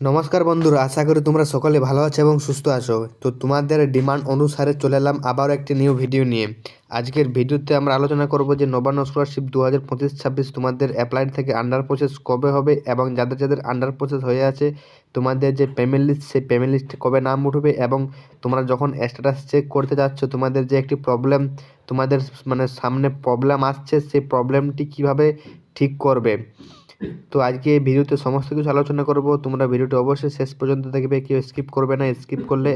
নমস্কার বন্ধুরা, আশা করি তোমরা সকলে ভালো আছো এবং সুস্থ আছো। তো তোমাদের ডিমান্ড অনুসারে চলে এলাম আবার একটি নিউ ভিডিও নিয়ে। আজকের ভিডিওতে আমরা আলোচনা করব যে নবান্ন স্কলারশিপ 2025-26 তোমাদের অ্যাপ্লাইড থেকে আন্ডার প্রসেস কবে হবে এবং যাদের যাদের আন্ডার প্রসেস হয়ে আছে তোমাদের যে পেমেন্ট লিস্ট, সেই পেমেন্ট লিস্টে কবে নাম উঠবে এবং তোমরা যখন স্ট্যাটাস চেক করতে যাচ্ছ তোমাদের যে একটি প্রবলেম তোমাদের সামনে প্রবলেম আসছে, সেই প্রবলেমটি কিভাবে ঠিক করবে। তো আজকে এই ভিডিওতে সমস্ত কিছু আলোচনা করব। তোমরা ভিডিওটি অবশ্যই শেষ পর্যন্ত দেখবে, কেউ স্কিপ করবে না, স্কিপ করলে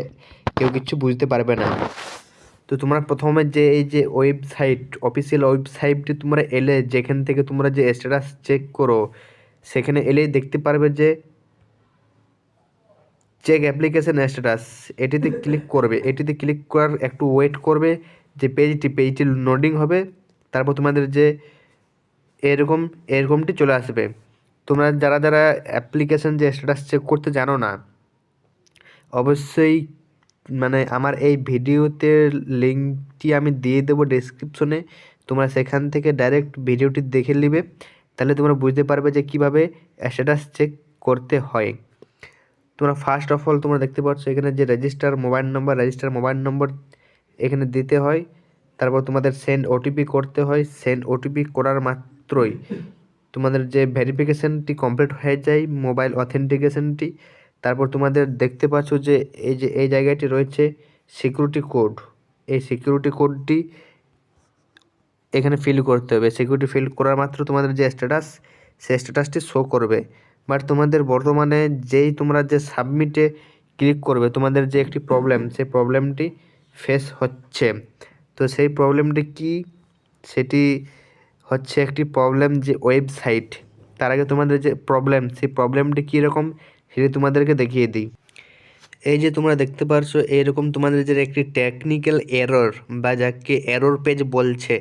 কেউ কিছু বুঝতে পারবে না। তো তোমরা প্রথমে যে এই যে ওয়েবসাইট, অফিসিয়াল ওয়েবসাইটটি তোমরা এলে, যেখান থেকে তোমরা যে স্ট্যাটাস চেক করো, সেখানে এলেই দেখতে পারবে যে চেক অ্যাপ্লিকেশন স্ট্যাটাস, এটিতে ক্লিক করবে। এটিতে ক্লিক করার একটু ওয়েট করবে, যে পেজটি লোডিং হবে, তারপর তোমাদের যে এরকমটি চলে আসবে। তোমরা যারা যারা অ্যাপ্লিকেশন যে স্ট্যাটাস চেক করতে জানো না, অবশ্যই আমার এই ভিডিওতে লিঙ্কটি আমি দিয়ে দেবো ডেসক্রিপশনে। তোমরা সেখান থেকে ডাইরেক্ট ভিডিওটি দেখে নিবে, তাহলে তোমরা বুঝতে পারবে যে কীভাবে স্ট্যাটাস চেক করতে হয়। তোমরা ফার্স্ট অফ অল তোমরা দেখতে পাচ্ছ এখানে যে রেজিস্টার মোবাইল নম্বর এখানে দিতে হয়। তারপর তোমাদের সেন্ড ওটিপি করতে হয়। সেন্ড ওটিপি করার মাত্রই তোমাদের যে ভেরিফিকেশানটি কমপ্লিট হয়ে যায়, মোবাইল অথেন্টিকেশনটি। তারপর তোমাদের দেখতে পাচ্ছ যে এই জায়গাটি রয়েছে সিকিউরিটি কোড। এই সিকিউরিটি কোডটি এখানে ফিল করতে হবে। সিকিউরিটি ফিল করার মাত্র তোমাদের যে স্ট্যাটাস, সেই স্ট্যাটাসটি শো করবে। বাট তোমাদের বর্তমানে তোমরা যে সাবমিটে ক্লিক করবে, তোমাদের যে একটি প্রবলেম, সেই প্রবলেমটি ফেস হচ্ছে। তো সেই প্রবলেমটি কি? সেটি হচ্ছে একটি প্রবলেম যে ওয়েবসাইট। তার আগে তোমাদের যে প্রবলেম, সেই প্রবলেমটি কীরকম সেটি তোমাদেরকে দেখিয়ে দিই। এই যে তোমরা দেখতে পারছো, এরকম তোমাদের যে একটি টেকনিক্যাল এরর বা যাকে এরর পেজ বলছে,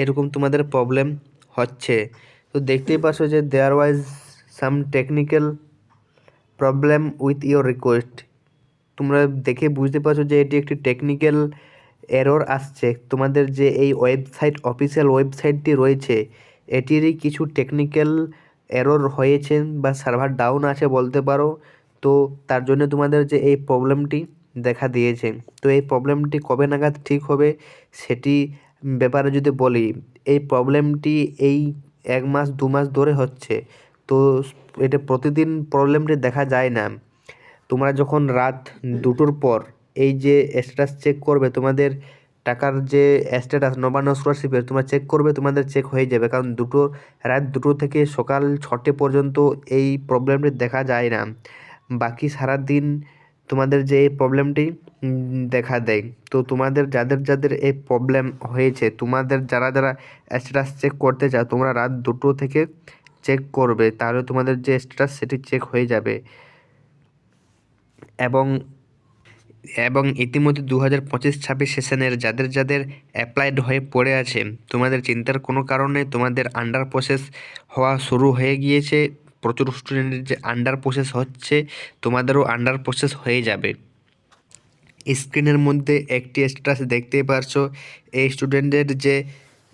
এরকম তোমাদের প্রবলেম হচ্ছে। তো দেখতেই পারছো যে there was some technical problem with your request. তোমরা দেখে বুঝতে পারছো যে এটি একটি টেকনিক্যাল এরর আসছে। তোমাদের যে এই ওয়েবসাইট, অফিসিয়াল ওয়েবসাইটটি রয়েছে, এটিরই কিছু টেকনিক্যাল এরর হয়েছে বা সার্ভার ডাউন আছে বলতে পারো। তো তার জন্য তোমাদের যে এই প্রবলেমটি দেখা দিয়েছে। তো এই প্রবলেমটি কবে নাগাদ ঠিক হবে সেটি ব্যাপারে যদি বলি, এই প্রবলেমটি এই 1 মাস 2 মাস ধরে হচ্ছে। তো এটা প্রতিদিন প্রবলেমটি দেখা যায় না। তোমরা যখন রাত 2টোর পর এই যে স্ট্যাটাস চেক করবে, তোমাদের টাকার যে স্ট্যাটাস নবান্ন স্কলারশিপের তোমরা চেক করবে, তোমাদের চেক হয়ে যাবে। কারণ রাত 2টো থেকে সকাল 6টে পর্যন্ত এই প্রবলেমটি দেখা যায় না। বাকি সারা দিন তোমাদের যে এই প্রবলেমটি দেখা দেয়। তো তোমাদের যাদের যাদের এই প্রবলেম হয়েছে, তোমাদের যারা যারা স্ট্যাটাস চেক করতে চাও, তোমরা রাত 2টো থেকে চেক করবে, তাহলে তোমাদের যে স্ট্যাটাস সেটি চেক হয়ে যাবে। এবং এবং ইতিমধ্যে 2025-26 সেশনের যাদের যাদের অ্যাপ্লাইড হয়ে পড়ে আছে, তোমাদের চিন্তার কোনো কারণ নেই। তোমাদের আন্ডার প্রসেস হওয়া শুরু হয়ে গিয়েছে। প্রচুর স্টুডেন্টের যে আন্ডার প্রসেস হচ্ছে, তোমাদেরও আন্ডার প্রসেস হয়ে যাবে। স্ক্রিনের মধ্যে একটি স্ট্যাটাস দেখতেই পারছো। এই স্টুডেন্টের যে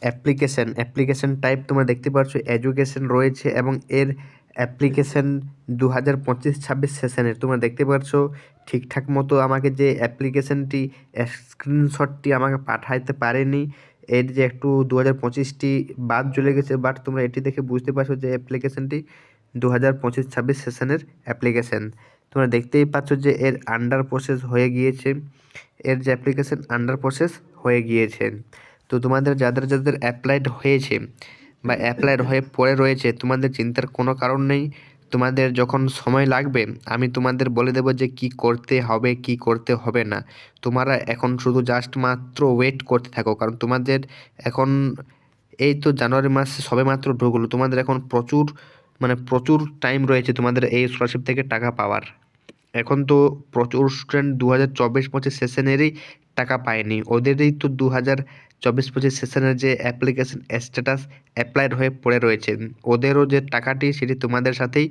অ্যাপ্লিকেশন টাইপ তোমরা দেখতে পারছো এডুকেশন রয়েছে, এবং এর অ্যাপ্লিকেশন 2025-26 সেশনের তোমরা দেখতে পারছো ঠিকঠাক মতো আমাকে যে অ্যাপ্লিকেশনটি স্ক্রিনশটটি আমাকে পাঠাইতে পারেনি। এর যে একটু 2025টি বাদ চলে গেছে, বাট তোমরা এটি দেখে বুঝতে পারছো যে অ্যাপ্লিকেশনটি 2025-26 সেশনের অ্যাপ্লিকেশন। তোমরা দেখতেই পাচ্ছ যে এর আন্ডার প্রসেস হয়ে গিয়েছে। এর যে অ্যাপ্লিকেশন আন্ডার প্রসেস হয়ে গিয়েছে। তো তোমাদের যাদের যাদের অ্যাপ্লাইড হয়েছে বা অ্যাপ্লাইড হয়ে পড়ে রয়েছে, তোমাদের চিন্তার কোনো কারণ নেই। তোমাদের যখন সময় লাগবে আমি তোমাদের বলে দেবো যে কি করতে হবে কি করতে হবে না। তোমরা এখন শুধু জাস্ট মাত্র ওয়েট করতে থাকো, কারণ তোমাদের এখন এই তো জানুয়ারি মাস সবে মাত্র ঢুকলো। তোমাদের এখন প্রচুর টাইম রয়েছে তোমাদের এই স্কলারশিপ থেকে টাকা পাওয়ার। এখন তো প্রচুর স্টুডেন্ট 2024-25 সেশনেরই টাকা পায়নি। ওদেরই তো 2024-25 সেশনের যে অ্যাপ্লিকেশন স্ট্যাটাস অ্যাপ্লাইড হয়ে পড়ে রয়েছে, ওদেরও যে টাকাটি সেটি তোমাদের সাথেই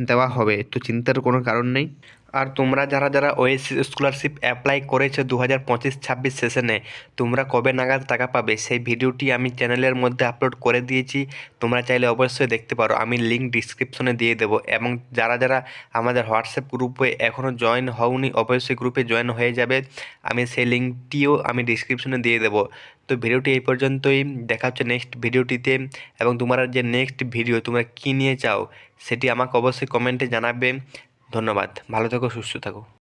দেওয়া হবে। তো চিন্তার কোনো কারণ নেই। আর তোমরা যারা যারা ওয়েসিস স্কলারশিপ অ্যাপ্লাই করেছো 2025-26 সেশনে, তোমরা কবে নাগাদ টাকা পাবে সেই ভিডিওটি আমি চ্যানেলের মধ্যে আপলোড করে দিয়েছি। তোমরা চাইলে অবশ্যই দেখতে পারো, আমি লিঙ্ক ডিসক্রিপশনে দিয়ে দেবো। এবং যারা যারা আমাদের হোয়াটসঅ্যাপ গ্রুপে এখনও জয়েন হওনি, অবশ্যই গ্রুপে জয়েন হয়ে যাবে। আমি সেই লিঙ্কটিও আমি ডিসক্রিপশনে দিয়ে দেবো। তো ভিডিওটি এই পর্যন্তই, দেখা হচ্ছে নেক্সট ভিডিওটিতে। এবং তোমরা যে নেক্সট ভিডিও তোমরা কী নিয়ে চাও সেটি আমাকে অবশ্যই কমেন্টে জানাবে। ধন্যবাদ, ভালো থেকো, সুস্থ থাকো।